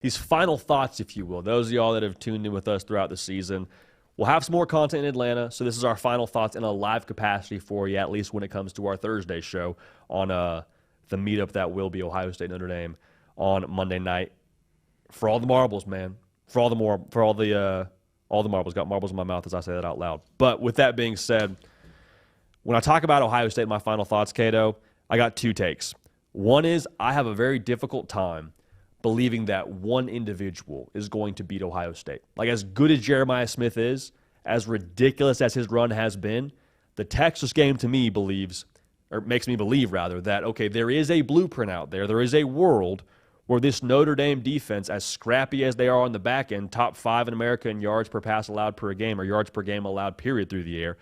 these final thoughts, if you will. Those of y'all that have tuned in with us throughout the season, we'll have some more content in Atlanta, so this is our final thoughts in a live capacity for you, at least when it comes to our Thursday show on the meetup that will be Ohio State Notre Dame on Monday night. For all the marbles, man. For all the marbles. Got marbles in my mouth as I say that out loud. But with that being said, when I talk about Ohio State, my final thoughts, Cato, I got two takes. One is I have a very difficult time believing that one individual is going to beat Ohio State. Like, as good as Jeremiah Smith is, as ridiculous as his run has been, the Texas game to me makes me believe that, okay, there is a blueprint out there. There is a world where this Notre Dame defense, as scrappy as they are on the back end, top 5 in America in yards per pass allowed per game or yards per game allowed period through the air.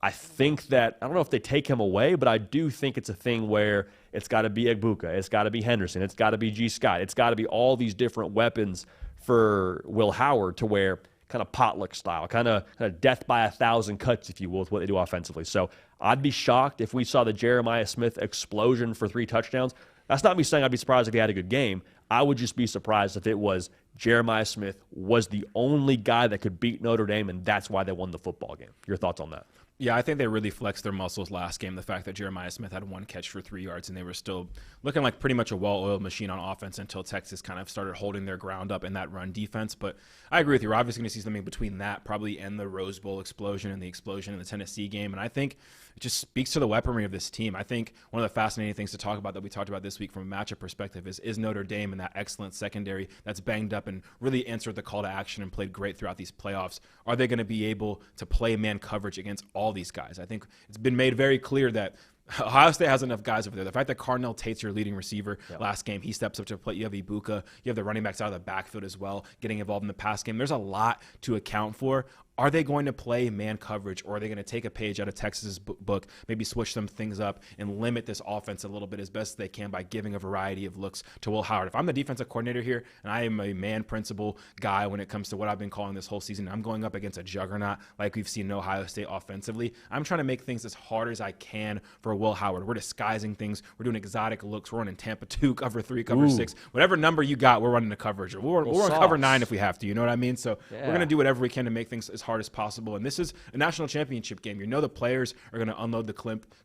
I think that, I don't know if they take him away, but I do think it's a thing where it's got to be Egbuka, it's got to be Henderson, it's got to be G. Scott, it's got to be all these different weapons for Will Howard to where kind of potluck style, kind of death by 1,000 cuts, if you will, with what they do offensively. So I'd be shocked if we saw the Jeremiah Smith explosion for 3 touchdowns. That's not me saying I'd be surprised if he had a good game. I would just be surprised if it was Jeremiah Smith was the only guy that could beat Notre Dame, and that's why they won the football game. Your thoughts on that? Yeah, I think they really flexed their muscles last game. The fact that Jeremiah Smith had 1 catch for 3 yards and they were still looking like pretty much a well-oiled machine on offense until Texas kind of started holding their ground up in that run defense. But I agree with you. We're obviously going to see something between that probably and the Rose Bowl explosion and the explosion in the Tennessee game. And I think it just speaks to the weaponry of this team. I think one of the fascinating things to talk about that we talked about this week from a matchup perspective is Notre Dame and that excellent secondary that's banged up and really answered the call to action and played great throughout these playoffs. Are they going to be able to play man coverage against all these guys? I think it's been made very clear that Ohio State has enough guys over there. The fact that Cardinal Tate's your leading receiver last game, he steps up to play. You have Ibuka. You have the running backs out of the backfield as well, getting involved in the pass game. There's a lot to account for. Are they going to play man coverage, or are they going to take a page out of Texas's book, maybe switch some things up and limit this offense a little bit as best they can by giving a variety of looks to Will Howard? If I'm the defensive coordinator here and I am a man principle guy when it comes to what I've been calling this whole season, I'm going up against a juggernaut like we've seen in Ohio State offensively. I'm trying to make things as hard as I can for Will Howard. We're disguising things. We're doing exotic looks. We're running Tampa 2, cover 3, cover 6. Whatever number you got, we're running the coverage. We'll run cover 9 if we have to. You know what I mean? So we're going to do whatever we can to make things as hard as possible. And this is a national championship game. You know the players are going to unload the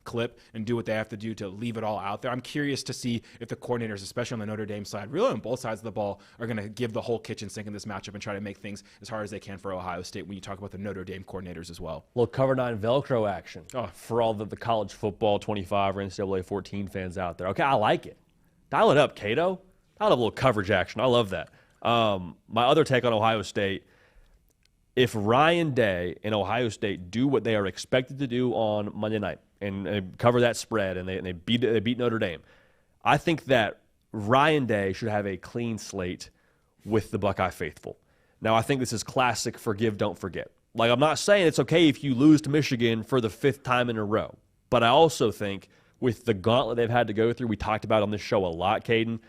clip and do what they have to do to leave it all out there. I'm curious to see if the coordinators, especially on the Notre Dame side, really on both sides of the ball, are going to give the whole kitchen sink in this matchup and try to make things as hard as they can for Ohio State when you talk about the Notre Dame coordinators as well. A little cover 9 Velcro action for all the college football 25 or NCAA 14 fans out there. Okay, I like it. Dial it up, Cato. Dial up a little coverage action. I love that. My other take on Ohio State, if Ryan Day and Ohio State do what they are expected to do on Monday night and cover that spread and they beat Notre Dame, I think that Ryan Day should have a clean slate with the Buckeye faithful. Now, I think this is classic forgive, don't forget. Like, I'm not saying it's okay if you lose to Michigan for the 5th time in a row, but I also think with the gauntlet they've had to go through, we talked about on this show a lot, Caden,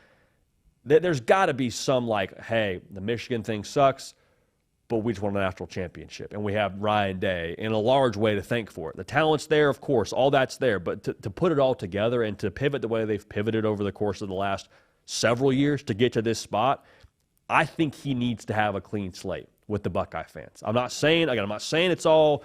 there's got to be some like, hey, the Michigan thing sucks, but we just won a national championship, and we have Ryan Day in a large way to thank for it. The talent's there, of course, all that's there, but to put it all together and to pivot the way they've pivoted over the course of the last several years to get to this spot, I think he needs to have a clean slate with the Buckeye fans. I'm not saying it's all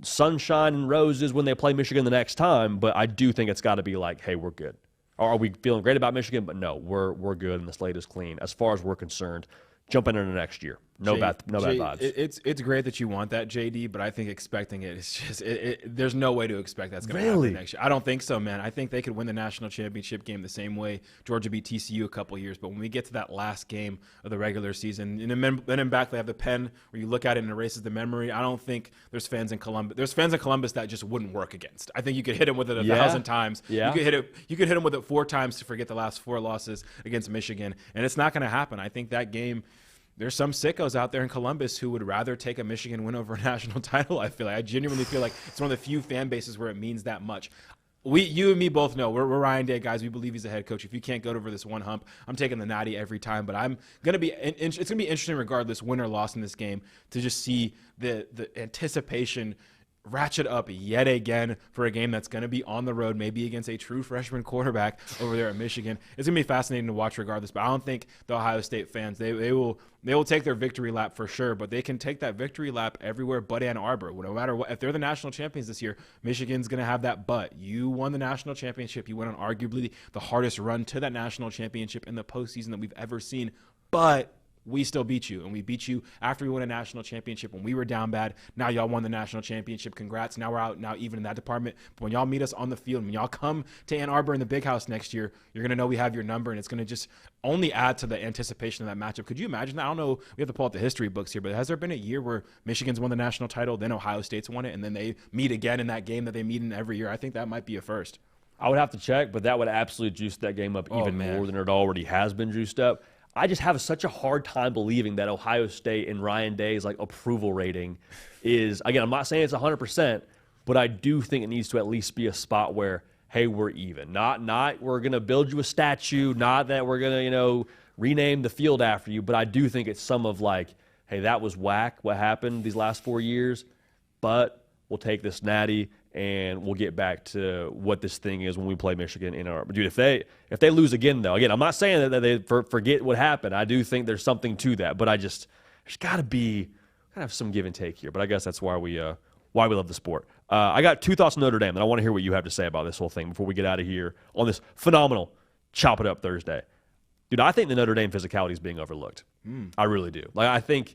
sunshine and roses when they play Michigan the next time, but I do think it's got to be like, hey, we're good. Or are we feeling great about Michigan? But no, we're good, and the slate is clean as far as we're concerned. Jumping into next year. No bad vibes. It's great that you want that, JD, but I think expecting it is just there's no way to expect that's going to happen next year. I don't think so, man. I think they could win the national championship game the same way Georgia beat TCU a couple years. But when we get to that last game of the regular season, and then in back they have the pen where you look at it and erases the memory. I don't think there's fans in Columbus. There's fans in Columbus that just wouldn't work against. I think you could hit them with it 1,000 times. Yeah. You could hit them with it 4 times to forget the last 4 losses against Michigan, and it's not going to happen. I think that game. There's some sickos out there in Columbus who would rather take a Michigan win over a national title. I genuinely feel like it's one of the few fan bases where it means that much. You and me both know we're Ryan Day guys. We believe he's a head coach. If you can't get over this one hump, I'm taking the natty every time. But it's gonna be interesting regardless, win or loss in this game, to just see the anticipation ratchet up yet again for a game that's going to be on the road, maybe against a true freshman quarterback over there at Michigan. It's going to be fascinating to watch regardless, but I don't think the Ohio State fans, they will take their victory lap for sure, but they can take that victory lap everywhere but Ann Arbor. No matter what, if they're the national champions this year, Michigan's going to have that but. You won the national championship. You went on arguably the hardest run to that national championship in the postseason that we've ever seen, but we still beat you, and we beat you after we won a national championship when we were down bad. Now y'all won the national championship. Congrats. Now we're out now even in that department. But when y'all meet us on the field, when y'all come to Ann Arbor in the Big House next year, you're going to know we have your number, and it's going to just only add to the anticipation of that matchup. Could you imagine that? I don't know. We have to pull out the history books here, but has there been a year where Michigan's won the national title, then Ohio State's won it, and then they meet again in that game that they meet in every year? I think that might be a first. I would have to check, but that would absolutely juice that game up even more than it already has been juiced up. I just have such a hard time believing that Ohio State and Ryan Day's approval rating is, again, I'm not saying it's 100%, but I do think it needs to at least be a spot where, hey, we're even. Not we're going to build you a statue, not that we're going to, rename the field after you, but I do think it's some of hey, that was whack what happened these last 4 years, but we'll take this natty and we'll get back to what this thing is when we play Michigan in our. Dude, if they lose again, though, again, I'm not saying that they forget what happened. I do think there's something to that, but there's got to have some give and take here. But I guess that's why we love the sport. I got two thoughts on Notre Dame, and I want to hear what you have to say about this whole thing before we get out of here on this phenomenal Chop It Up Thursday. Dude, I think the Notre Dame physicality is being overlooked. I really do. I think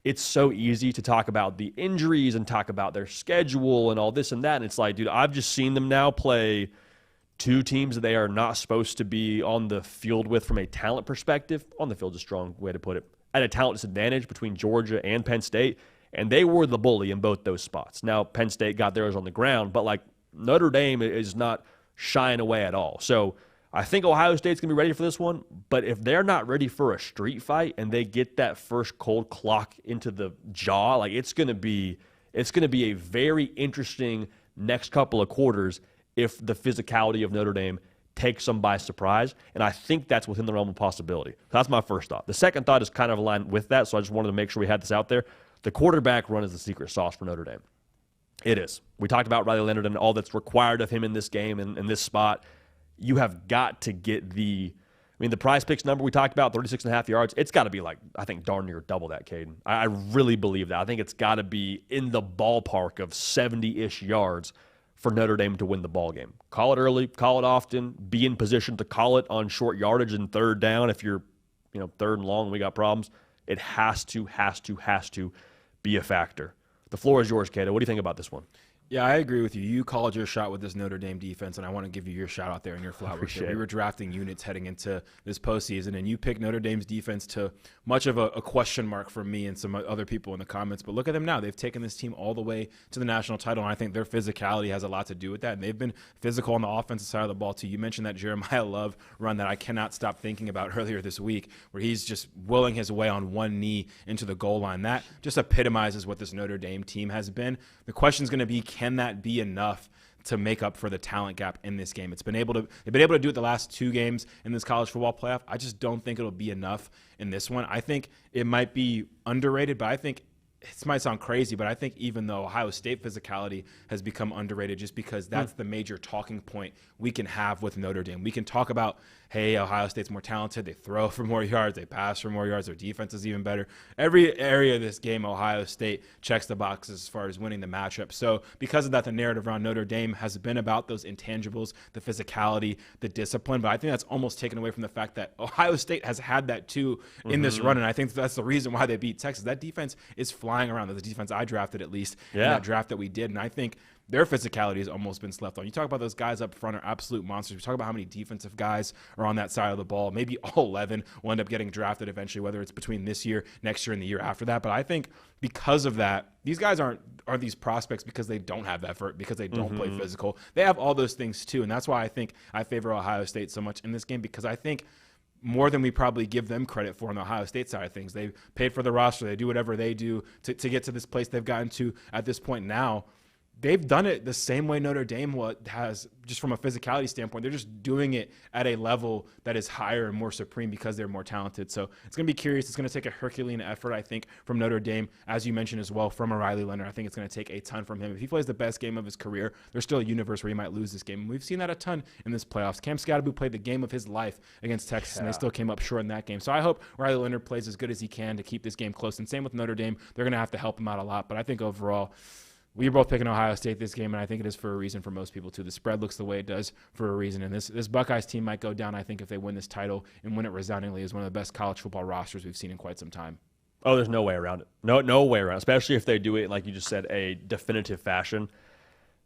it's so easy to talk about the injuries and talk about their schedule and all this and that. And it's dude, I've just seen them now play two teams that they are not supposed to be on the field with from a talent perspective. On the field is a strong way to put it. At a talent disadvantage between Georgia and Penn State. And they were the bully in both those spots. Now, Penn State got theirs on the ground, but Notre Dame is not shying away at all. So I think Ohio State's going to be ready for this one, but if they're not ready for a street fight and they get that first cold clock into the jaw, it's going to be a very interesting next couple of quarters if the physicality of Notre Dame takes them by surprise, and I think that's within the realm of possibility. So that's my first thought. The second thought is kind of aligned with that, so I just wanted to make sure we had this out there. The quarterback run is the secret sauce for Notre Dame. It is. We talked about Riley Leonard and all that's required of him in this game and in this spot. You have got to get the Prize Picks number we talked about, 36.5 yards. It's got to be I think darn near double that, Caden. I really believe that. I think it's got to be in the ballpark of 70-ish yards for Notre Dame to win the ball game. Call it early, call it often, be in position to call it on short yardage and third down. If you're, third and long, we got problems. It has to be a factor. The floor is yours, Cato. What do you think about this one? Yeah, I agree with you. You called your shot with this Notre Dame defense, and I want to give you your shout out there and your flowers. We were drafting units heading into this postseason, and you picked Notre Dame's defense to much of a question mark from me and some other people in the comments. But look at them now. They've taken this team all the way to the national title, and I think their physicality has a lot to do with that. And they've been physical on the offensive side of the ball, too. You mentioned that Jeremiah Love run that I cannot stop thinking about earlier this week, where he's just willing his way on one knee into the goal line. That just epitomizes what this Notre Dame team has been. The question is going to be, can that be enough to make up for the talent gap in this game? They've been able to do it the last two games in this college football playoff. I just don't think it'll be enough in this one. I think it might be underrated, but I think this might sound crazy, but I think even though Ohio State physicality has become underrated just because that's the major talking point we can have with Notre Dame. We can talk about, hey, Ohio State's more talented. They throw for more yards. They pass for more yards. Their defense is even better. Every area of this game, Ohio State checks the boxes as far as winning the matchup. So because of that, the narrative around Notre Dame has been about those intangibles, the physicality, the discipline. But I think that's almost taken away from the fact that Ohio State has had that too in this run. And I think that's the reason why they beat Texas. That defense is flying around. The defense I drafted, at least, in that draft that we did. And I think their physicality has almost been slept on. You talk about those guys up front are absolute monsters. We talk about how many defensive guys are on that side of the ball. Maybe all 11 will end up getting drafted eventually, whether it's between this year, next year, and the year after that. But I think because of that, these guys aren't these prospects because they don't have effort, because they don't play physical. They have all those things too. And that's why I think I favor Ohio State so much in this game, because I think more than we probably give them credit for on the Ohio State side of things. They've paid for the roster. They do whatever they do to get to this place they've gotten to at this point now. they've done it the same way Notre Dame has, just from a physicality standpoint. They're just doing it at a level that is higher and more supreme because they're more talented. So it's going to be curious. It's going to take a Herculean effort, I think, from Notre Dame, as you mentioned as well, from Riley Leonard. I think it's going to take a ton from him. If he plays the best game of his career, there's still a universe where he might lose this game. And we've seen that a ton in this playoffs. Cam Scatterby played the game of his life against Texas, and they still came up short in that game. So I hope Riley Leonard plays as good as he can to keep this game close. And same with Notre Dame. They're going to have to help him out a lot. But I think overall, we are both picking Ohio State this game, and I think it is for a reason for most people, too. The spread looks the way it does for a reason, and this Buckeyes team might go down, I think, if they win this title and win it resoundingly, as one of the best college football rosters we've seen in quite some time. Oh, there's no way around it. No way around it, especially if they do it, like you just said, a definitive fashion.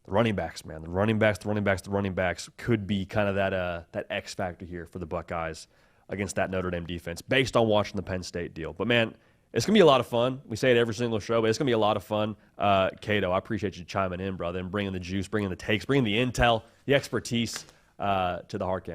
The running backs, man. The running backs could be kind of that X factor here for the Buckeyes against that Notre Dame defense based on watching the Penn State deal. But, man, it's going to be a lot of fun. We say it every single show, but it's going to be a lot of fun. Cato, I appreciate you chiming in, brother, and bringing the juice, bringing the takes, bringing the intel, the expertise to the hard count.